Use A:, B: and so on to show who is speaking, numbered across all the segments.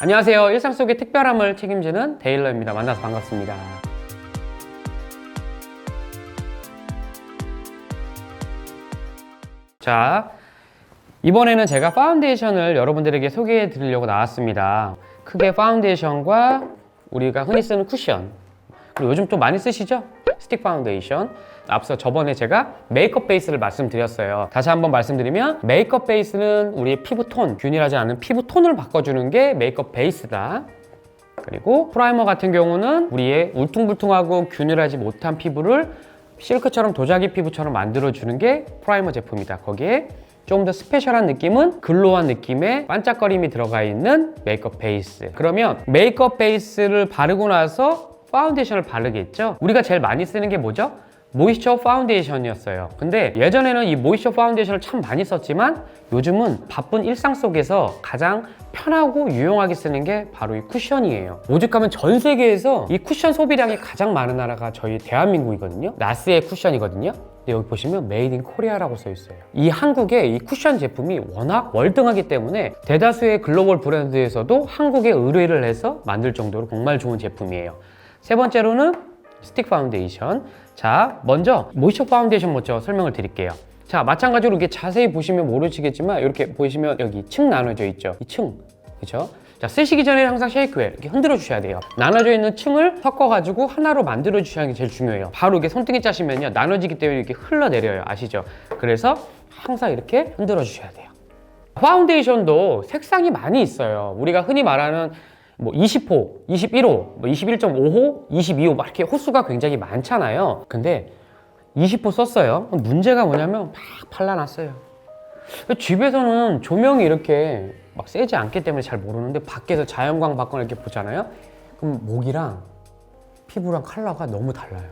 A: 안녕하세요. 일상 속의 특별함을 책임지는 데일러입니다. 만나서 반갑습니다. 자, 이번에는 제가 파운데이션을 여러분들에게 소개해 드리려고 나왔습니다. 크게 파운데이션과 우리가 흔히 쓰는 쿠션, 그리고 요즘 또 많이 쓰시죠? 스틱 파운데이션. 앞서 저번에 제가 메이크업 베이스를 말씀드렸어요. 다시 한번 말씀드리면 메이크업 베이스는 우리의 피부톤, 균일하지 않은 피부톤을 바꿔주는 게 메이크업 베이스다. 그리고 프라이머 같은 경우는 우리의 울퉁불퉁하고 균일하지 못한 피부를 실크처럼 도자기 피부처럼 만들어주는 게 프라이머 제품이다. 거기에 좀 더 스페셜한 느낌은 글로우한 느낌의 반짝거림이 들어가 있는 메이크업 베이스. 그러면 메이크업 베이스를 바르고 나서 파운데이션을 바르겠죠? 우리가 제일 많이 쓰는 게 뭐죠? 모이스처 파운데이션이었어요. 근데 예전에는 이 모이스처 파운데이션을 참 많이 썼지만 요즘은 바쁜 일상 속에서 가장 편하고 유용하게 쓰는 게 바로 이 쿠션이에요. 오죽하면 전 세계에서 이 쿠션 소비량이 가장 많은 나라가 저희 대한민국이거든요. 나스의 쿠션이거든요. 근데 여기 보시면 메이드 인 코리아라고 써 있어요. 이 한국의 이 쿠션 제품이 워낙 월등하기 때문에 대다수의 글로벌 브랜드에서도 한국에 의뢰를 해서 만들 정도로 정말 좋은 제품이에요. 세 번째로는 스틱 파운데이션. 자, 먼저 모이스처 파운데이션 먼저 설명을 드릴게요. 자, 마찬가지로 이렇게 자세히 보시면 모르시겠지만 이렇게 보시면 여기 층 나눠져 있죠. 이 층, 그죠? 자, 쓰시기 전에 항상 쉐이크웰 이렇게 흔들어 주셔야 돼요. 나눠져 있는 층을 섞어가지고 하나로 만들어 주시는 게 제일 중요해요. 바로 이렇게 손등에 짜시면요 나눠지기 때문에 이렇게 흘러내려요. 아시죠? 그래서 항상 이렇게 흔들어 주셔야 돼요. 파운데이션도 색상이 많이 있어요. 우리가 흔히 말하는 뭐 20호, 21호, 뭐 21.5호, 22호 막 이렇게 호수가 굉장히 많잖아요. 근데 20호 썼어요. 문제가 뭐냐면 막 발라놨어요. 집에서는 조명이 이렇게 막 세지 않기 때문에 잘 모르는데 밖에서 자연광 받거나 이렇게 보잖아요. 그럼 목이랑 피부랑 컬러가 너무 달라요.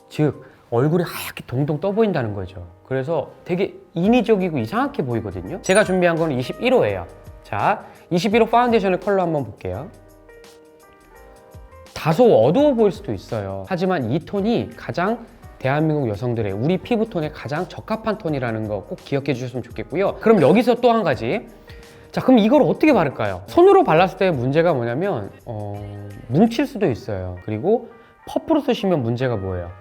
A: 즉 얼굴이 하얗게 동동 떠 보인다는 거죠. 그래서 되게 인위적이고 이상하게 보이거든요. 제가 준비한 거는 21호예요. 자, 21호 파운데이션의 컬러 한번 볼게요. 다소 어두워 보일 수도 있어요. 하지만 이 톤이 가장 대한민국 여성들의 우리 피부톤에 가장 적합한 톤이라는 거 꼭 기억해 주셨으면 좋겠고요. 그럼 여기서 또 한 가지. 자, 그럼 이걸 어떻게 바를까요? 손으로 발랐을 때 문제가 뭐냐면 뭉칠 수도 있어요. 그리고 퍼프로 쓰시면 문제가 뭐예요?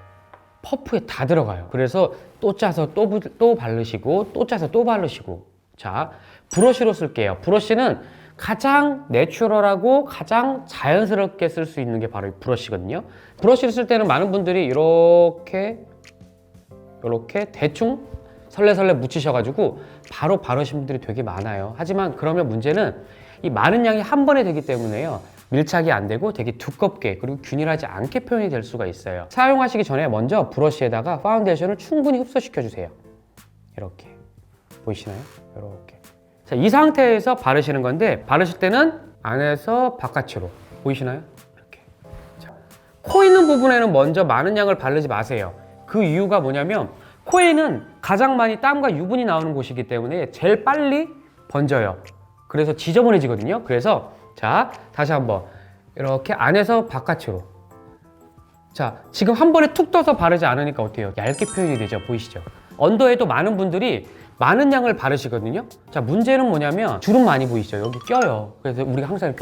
A: 퍼프에 다 들어가요. 그래서 또 짜서 또 바르시고 또 짜서 또 바르시고. 자, 브러쉬로 쓸게요. 브러쉬는 가장 내추럴하고 가장 자연스럽게 쓸 수 있는 게 바로 이 브러쉬거든요. 브러쉬를 쓸 때는 많은 분들이 이렇게 대충 설레설레 묻히셔가지고 바로 바르신 분들이 되게 많아요. 하지만 그러면 문제는 이 많은 양이 한 번에 되기 때문에요. 밀착이 안 되고 되게 두껍게 그리고 균일하지 않게 표현이 될 수가 있어요. 사용하시기 전에 먼저 브러쉬에다가 파운데이션을 충분히 흡수시켜 주세요. 이렇게 보이시나요? 이렇게. 자, 이 상태에서 바르시는 건데 바르실 때는 안에서 바깥으로 보이시나요? 이렇게. 자, 코 있는 부분에는 먼저 많은 양을 바르지 마세요. 그 이유가 뭐냐면 코에는 가장 많이 땀과 유분이 나오는 곳이기 때문에 제일 빨리 번져요. 그래서 지저분해지거든요. 그래서 자, 다시 한번 이렇게 안에서 바깥으로. 자, 지금 한 번에 툭 떠서 바르지 않으니까 어때요? 얇게 표현이 되죠. 보이시죠? 언더에도 많은 분들이 많은 양을 바르시거든요. 자, 문제는 뭐냐면 주름 많이 보이시죠? 여기 껴요. 그래서 우리가 항상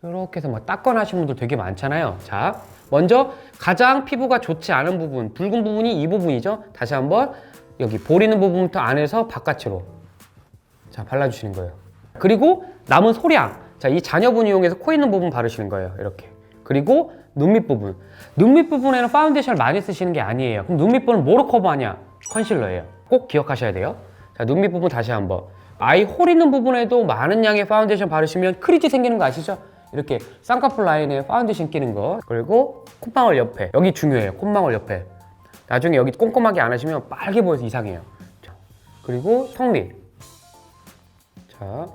A: 이렇게 해서 막 닦거나 하시는 분들 되게 많잖아요. 자, 먼저 가장 피부가 좋지 않은 부분, 붉은 부분이 이 부분이죠. 다시 한번 여기 보리는 부분부터 안에서 바깥으로 자, 발라주시는 거예요. 그리고 남은 소량, 자, 이 잔여분 이용해서 코 있는 부분 바르시는 거예요. 이렇게. 그리고 눈 밑 부분. 눈 밑 부분에는 파운데이션을 많이 쓰시는 게 아니에요. 그럼 눈 밑 부분은 뭐로 커버하냐? 컨실러예요. 꼭 기억하셔야 돼요. 자, 눈 밑 부분 다시 한번. 아이 홀 있는 부분에도 많은 양의 파운데이션 바르시면 크리지 생기는 거 아시죠? 이렇게 쌍꺼풀 라인에 파운데이션 끼는 거. 그리고 콧망울 옆에. 여기 중요해요. 콧망울 옆에. 나중에 여기 꼼꼼하게 안 하시면 빨개 보여서 이상해요. 자, 그리고 턱 밑. 자,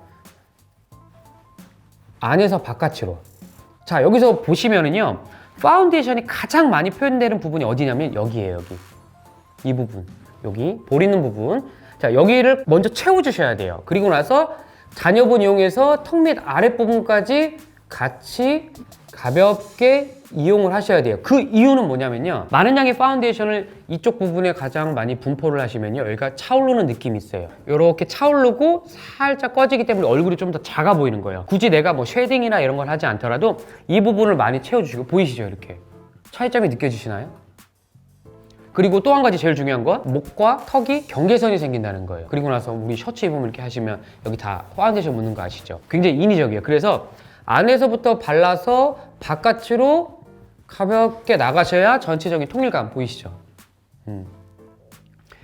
A: 안에서 바깥으로. 자, 여기서 보시면은요, 파운데이션이 가장 많이 표현되는 부분이 어디냐면 여기에요. 여기. 이 부분. 여기 보리는 부분. 자, 여기를 먼저 채워주셔야 돼요. 그리고 나서 잔여분 이용해서 턱 밑 아랫부분까지 같이 가볍게 이용을 하셔야 돼요. 그 이유는 뭐냐면요, 많은 양의 파운데이션을 이쪽 부분에 가장 많이 분포를 하시면요, 여기가 차오르는 느낌이 있어요. 이렇게 차오르고 살짝 꺼지기 때문에 얼굴이 좀 더 작아 보이는 거예요. 굳이 내가 뭐 쉐딩이나 이런 걸 하지 않더라도 이 부분을 많이 채워주시고, 보이시죠? 이렇게 차이점이 느껴지시나요? 그리고 또 한 가지 제일 중요한 건 목과 턱이 경계선이 생긴다는 거예요. 그리고 나서 우리 셔츠 입으면 이렇게 하시면 여기 다 파운데이션 묻는 거 아시죠? 굉장히 인위적이에요. 그래서 안에서부터 발라서 바깥으로 가볍게 나가셔야 전체적인 통일감 보이시죠?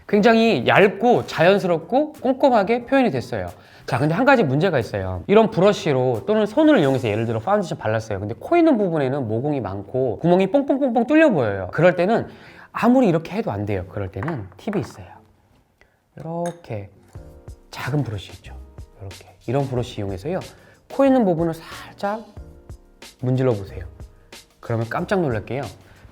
A: 굉장히 얇고 자연스럽고 꼼꼼하게 표현이 됐어요. 자, 근데 한 가지 문제가 있어요. 이런 브러쉬로 또는 손을 이용해서 예를 들어 파운데이션 발랐어요. 근데 코 있는 부분에는 모공이 많고 구멍이 뽕뽕뽕뽕 뚫려 보여요. 그럴 때는 아무리 이렇게 해도 안 돼요. 그럴 때는 팁이 있어요. 이렇게 작은 브러쉬 있죠. 이렇게 이런 브러쉬 이용해서요, 코 있는 부분을 살짝 문질러 보세요. 그러면 깜짝 놀랄게요.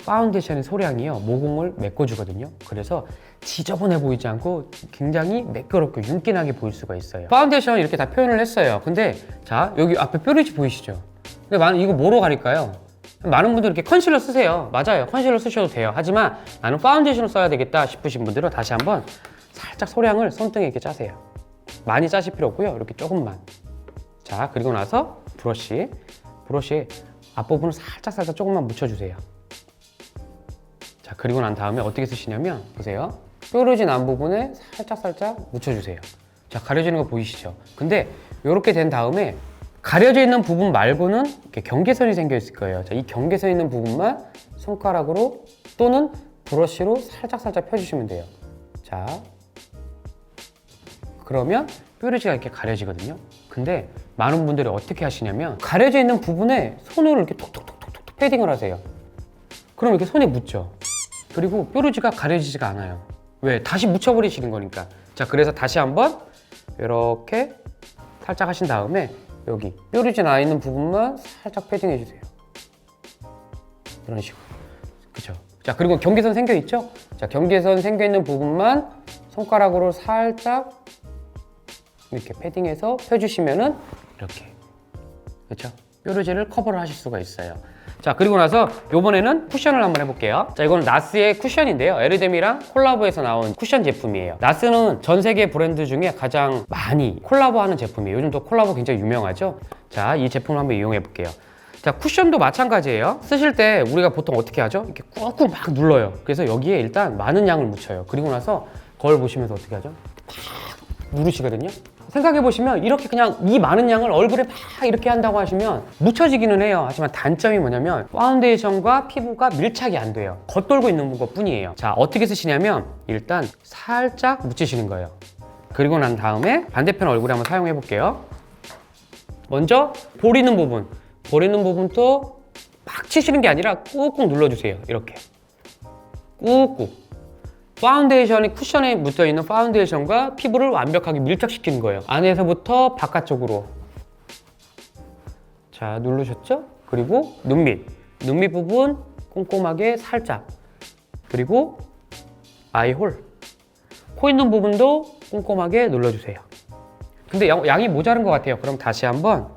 A: 파운데이션의 소량이요, 모공을 메꿔주거든요. 그래서 지저분해 보이지 않고 굉장히 매끄럽고 윤기나게 보일 수가 있어요. 파운데이션 이렇게 다 표현을 했어요. 근데 자, 여기 앞에 뾰루지 보이시죠? 근데 이거 뭐로 가릴까요? 많은 분들이 이렇게 컨실러 쓰세요. 맞아요, 컨실러 쓰셔도 돼요. 하지만 나는 파운데이션을 써야 되겠다 싶으신 분들은 다시 한번 살짝 소량을 손등에 이렇게 짜세요. 많이 짜실 필요 없고요, 이렇게 조금만. 자, 그리고 나서 브러쉬 앞부분을 살짝 조금만 묻혀주세요. 자, 그리고 난 다음에 어떻게 쓰시냐면, 보세요, 뾰루지 난 부분에 살짝 묻혀주세요. 자, 가려지는 거 보이시죠? 근데 이렇게 된 다음에 가려져 있는 부분 말고는 이렇게 경계선이 생겨 있을 거예요. 자, 이 경계선 있는 부분만 손가락으로 또는 브러쉬로 살짝 펴주시면 돼요. 자, 그러면 뾰루지가 이렇게 가려지거든요. 근데 많은 분들이 어떻게 하시냐면 가려져 있는 부분에 손으로 이렇게 톡톡톡톡 패딩을 하세요. 그럼 이렇게 손에 묻죠. 그리고 뾰루지가 가려지지가 않아요. 왜? 다시 묻혀버리시는 거니까. 자, 그래서 다시 한번 이렇게 살짝 하신 다음에 여기 뾰루지 나 있는 부분만 살짝 패딩해 주세요. 이런 식으로. 그쵸? 자, 그리고 경계선 생겨 있죠? 자, 경계선 생겨 있는 부분만 손가락으로 살짝 이렇게 패딩해서 펴주시면은 이렇게, 그렇죠? 뾰루지를 커버를 하실 수가 있어요. 자, 그리고 나서 이번에는 쿠션을 한번 해볼게요. 자, 이거는 나스의 쿠션인데요, 에르데미랑 콜라보해서 나온 쿠션 제품이에요. 나스는 전 세계 브랜드 중에 가장 많이 콜라보하는 제품이에요. 요즘 또 콜라보 굉장히 유명하죠. 자, 이 제품을 한번 이용해 볼게요. 자, 쿠션도 마찬가지예요. 쓰실 때 우리가 보통 어떻게 하죠? 이렇게 꾹꾹 막 눌러요. 그래서 여기에 일단 많은 양을 묻혀요. 그리고 나서 거울 보시면서 어떻게 하죠? 팍 누르시거든요. 생각해보시면 이렇게 그냥 이 많은 양을 얼굴에 막 이렇게 한다고 하시면 묻혀지기는 해요. 하지만 단점이 뭐냐면 파운데이션과 피부가 밀착이 안 돼요. 겉돌고 있는 것 뿐이에요. 자, 어떻게 쓰시냐면 일단 살짝 묻히시는 거예요. 그리고 난 다음에 반대편 얼굴에 한번 사용해 볼게요. 먼저 볼 있는 부분도 막 치시는 게 아니라 꾹꾹 눌러주세요. 이렇게 꾹꾹. 파운데이션이 쿠션에 묻어있는 파운데이션과 피부를 완벽하게 밀착시키는 거예요. 안에서부터 바깥쪽으로. 자, 누르셨죠? 그리고 눈밑 부분 꼼꼼하게 살짝. 그리고 아이홀, 코 있는 부분도 꼼꼼하게 눌러주세요. 근데 양이 모자른 것 같아요. 그럼 다시 한번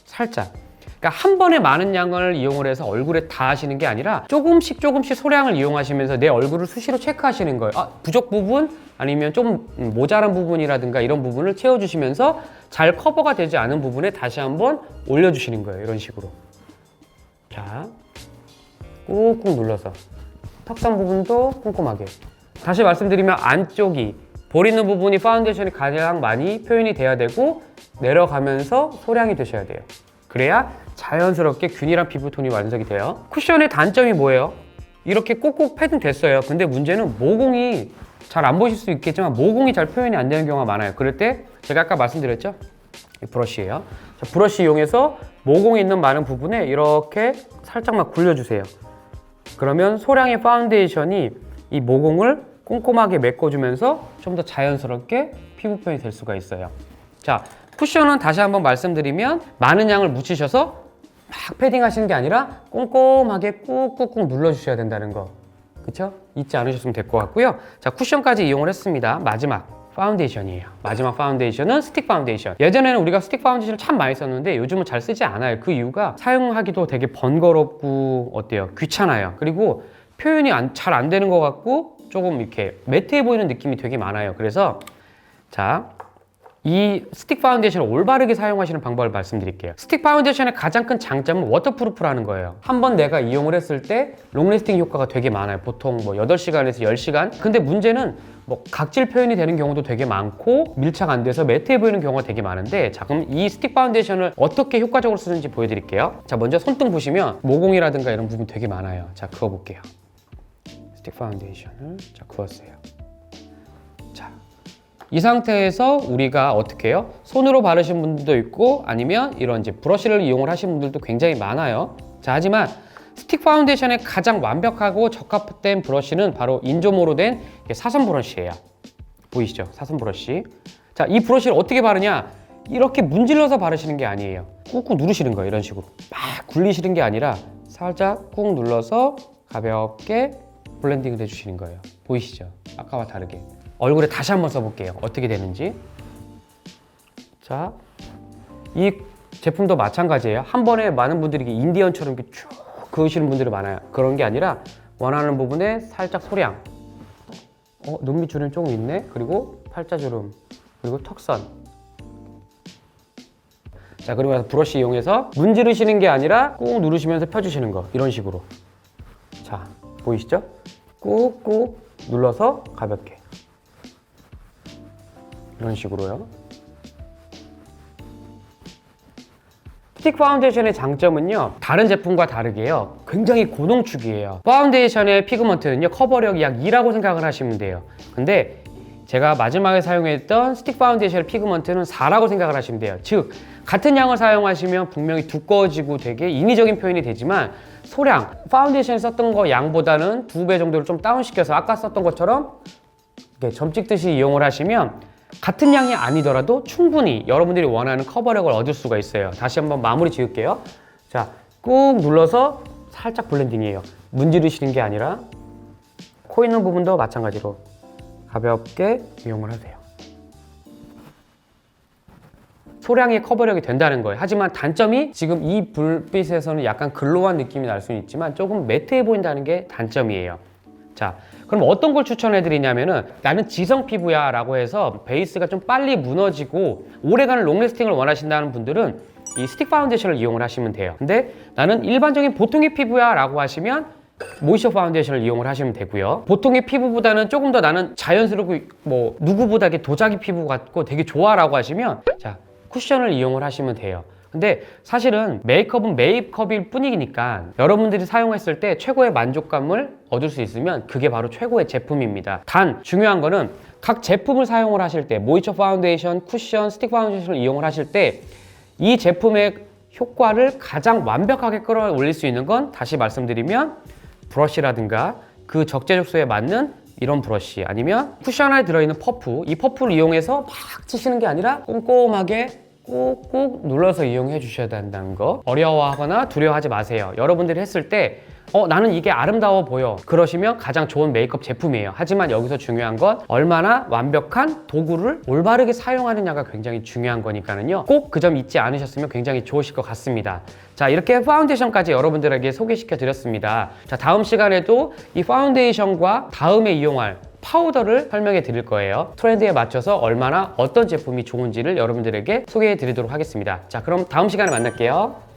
A: 살짝. 그러니까 한 번에 많은 양을 이용을 해서 얼굴에 다 하시는 게 아니라 조금씩 소량을 이용하시면서 내 얼굴을 수시로 체크하시는 거예요. 부족 부분 아니면 좀 모자란 부분이라든가 이런 부분을 채워주시면서 잘 커버가 되지 않은 부분에 다시 한번 올려주시는 거예요. 이런 식으로. 자, 꾹꾹 눌러서 턱선 부분도 꼼꼼하게. 다시 말씀드리면 안쪽이 볼 있는 부분이 파운데이션이 가장 많이 표현이 돼야 되고 내려가면서 소량이 되셔야 돼요. 그래야 자연스럽게 균일한 피부톤이 완성이 돼요. 쿠션의 단점이 뭐예요? 이렇게 꼭꼭 패딩 됐어요. 근데 문제는 모공이 잘 안 보실 수 있겠지만 모공이 잘 표현이 안 되는 경우가 많아요. 그럴 때 제가 아까 말씀드렸죠? 이 브러쉬예요. 자, 브러쉬 이용해서 모공이 있는 많은 부분에 이렇게 살짝만 굴려주세요. 그러면 소량의 파운데이션이 이 모공을 꼼꼼하게 메꿔주면서 좀 더 자연스럽게 피부 표현이 될 수가 있어요. 자, 쿠션은 다시 한번 말씀드리면 많은 양을 묻히셔서 막 패딩 하시는 게 아니라 꼼꼼하게 꾹꾹꾹 눌러주셔야 된다는 거. 그쵸? 잊지 않으셨으면 될 것 같고요. 자, 쿠션까지 이용을 했습니다. 마지막 파운데이션이에요. 마지막 파운데이션은 스틱 파운데이션. 예전에는 우리가 스틱 파운데이션을 참 많이 썼는데 요즘은 잘 쓰지 않아요. 그 이유가 사용하기도 되게 번거롭고 어때요? 귀찮아요. 그리고 표현이 잘 안 되는 것 같고 조금 이렇게 매트해 보이는 느낌이 되게 많아요. 그래서 자, 이 스틱 파운데이션을 올바르게 사용하시는 방법을 말씀드릴게요. 스틱 파운데이션의 가장 큰 장점은 워터프루프라는 거예요. 한번 내가 이용을 했을 때 롱래스팅 효과가 되게 많아요. 보통 뭐 8시간에서 10시간. 근데 문제는 뭐 각질 표현이 되는 경우도 되게 많고 밀착 안 돼서 매트해 보이는 경우가 되게 많은데, 자, 그럼 이 스틱 파운데이션을 어떻게 효과적으로 쓰는지 보여드릴게요. 자, 먼저 손등 보시면 모공이라든가 이런 부분 되게 많아요. 자, 그어볼게요. 스틱 파운데이션을 자 그었어요. 자, 이 상태에서 우리가 어떻게 해요? 손으로 바르신 분들도 있고 아니면 이런 이제 브러쉬를 이용을 하신 분들도 굉장히 많아요. 자, 하지만 스틱 파운데이션의 가장 완벽하고 적합된 브러쉬는 바로 인조모로 된 사선 브러쉬예요. 보이시죠? 사선 브러쉬. 자, 이 브러쉬를 어떻게 바르냐? 이렇게 문질러서 바르시는 게 아니에요. 꾹꾹 누르시는 거예요. 이런 식으로 막 굴리시는 게 아니라 살짝 꾹 눌러서 가볍게 블렌딩을 해주시는 거예요. 보이시죠? 아까와 다르게. 얼굴에 다시 한번 써볼게요. 어떻게 되는지. 자, 이 제품도 마찬가지예요. 한 번에 많은 분들이 인디언처럼 이렇게 쭉 그으시는 분들이 많아요. 그런 게 아니라 원하는 부분에 살짝 소량. 눈 밑주름 조금 있네. 그리고 팔자주름. 그리고 턱선. 자, 그리고 나서 브러쉬 이용해서 문지르시는 게 아니라 꾹 누르시면서 펴주시는 거. 이런 식으로. 자, 보이시죠? 꾹꾹 눌러서 가볍게. 이런 식으로요. 스틱 파운데이션의 장점은요, 다른 제품과 다르게요, 굉장히 고농축이에요. 파운데이션의 피그먼트는요, 커버력이 약 2라고 생각을 하시면 돼요. 근데 제가 마지막에 사용했던 스틱 파운데이션의 피그먼트는 4라고 생각을 하시면 돼요. 즉, 같은 양을 사용하시면 분명히 두꺼워지고 되게 인위적인 표현이 되지만 소량, 파운데이션에 썼던 거 양보다는 2배 정도를 좀 다운시켜서 아까 썼던 것처럼 점 찍듯이 이용을 하시면 같은 양이 아니더라도 충분히 여러분들이 원하는 커버력을 얻을 수가 있어요. 다시 한번 마무리 지을게요. 자, 꾹 눌러서 살짝 블렌딩이에요. 문지르시는 게 아니라 코 있는 부분도 마찬가지로 가볍게 이용을 하세요. 소량의 커버력이 된다는 거예요. 하지만 단점이 지금 이 불빛에서는 약간 글로우한 느낌이 날 수는 있지만 조금 매트해 보인다는 게 단점이에요. 자, 그럼 어떤 걸 추천해 드리냐면은, 나는 지성 피부야 라고 해서 베이스가 좀 빨리 무너지고 오래가는 롱래스팅을 원하신다는 분들은 이 스틱 파운데이션을 이용을 하시면 돼요. 근데 나는 일반적인 보통의 피부야 라고 하시면 모이처 파운데이션을 이용을 하시면 되고요. 보통의 피부보다는 조금 더 나는 자연스럽고 뭐 누구보다 도자기 피부 같고 되게 좋아 라고 하시면 자, 쿠션을 이용을 하시면 돼요. 근데 사실은 메이크업은 메이크업일 뿐이니까 여러분들이 사용했을 때 최고의 만족감을 얻을 수 있으면 그게 바로 최고의 제품입니다. 단 중요한 거는 각 제품을 사용을 하실 때 모이처 파운데이션, 쿠션, 스틱 파운데이션을 이용을 하실 때 이 제품의 효과를 가장 완벽하게 끌어올릴 수 있는 건 다시 말씀드리면 브러쉬라든가 그 적재적소에 맞는 이런 브러쉬, 아니면 쿠션 안에 들어있는 퍼프, 이 퍼프를 이용해서 막 치시는 게 아니라 꼼꼼하게 꾹꾹 눌러서 이용해 주셔야 된다는 거. 어려워하거나 두려워하지 마세요. 여러분들이 했을 때 나는 이게 아름다워 보여, 그러시면 가장 좋은 메이크업 제품이에요. 하지만 여기서 중요한 건 얼마나 완벽한 도구를 올바르게 사용하느냐가 굉장히 중요한 거니까는요, 꼭 그 점 잊지 않으셨으면 굉장히 좋으실 것 같습니다. 자, 이렇게 파운데이션까지 여러분들에게 소개시켜 드렸습니다. 자, 다음 시간에도 이 파운데이션과 다음에 이용할 파우더를 설명해 드릴 거예요. 트렌드에 맞춰서 얼마나 어떤 제품이 좋은지를 여러분들에게 소개해 드리도록 하겠습니다. 자, 그럼 다음 시간에 만날게요.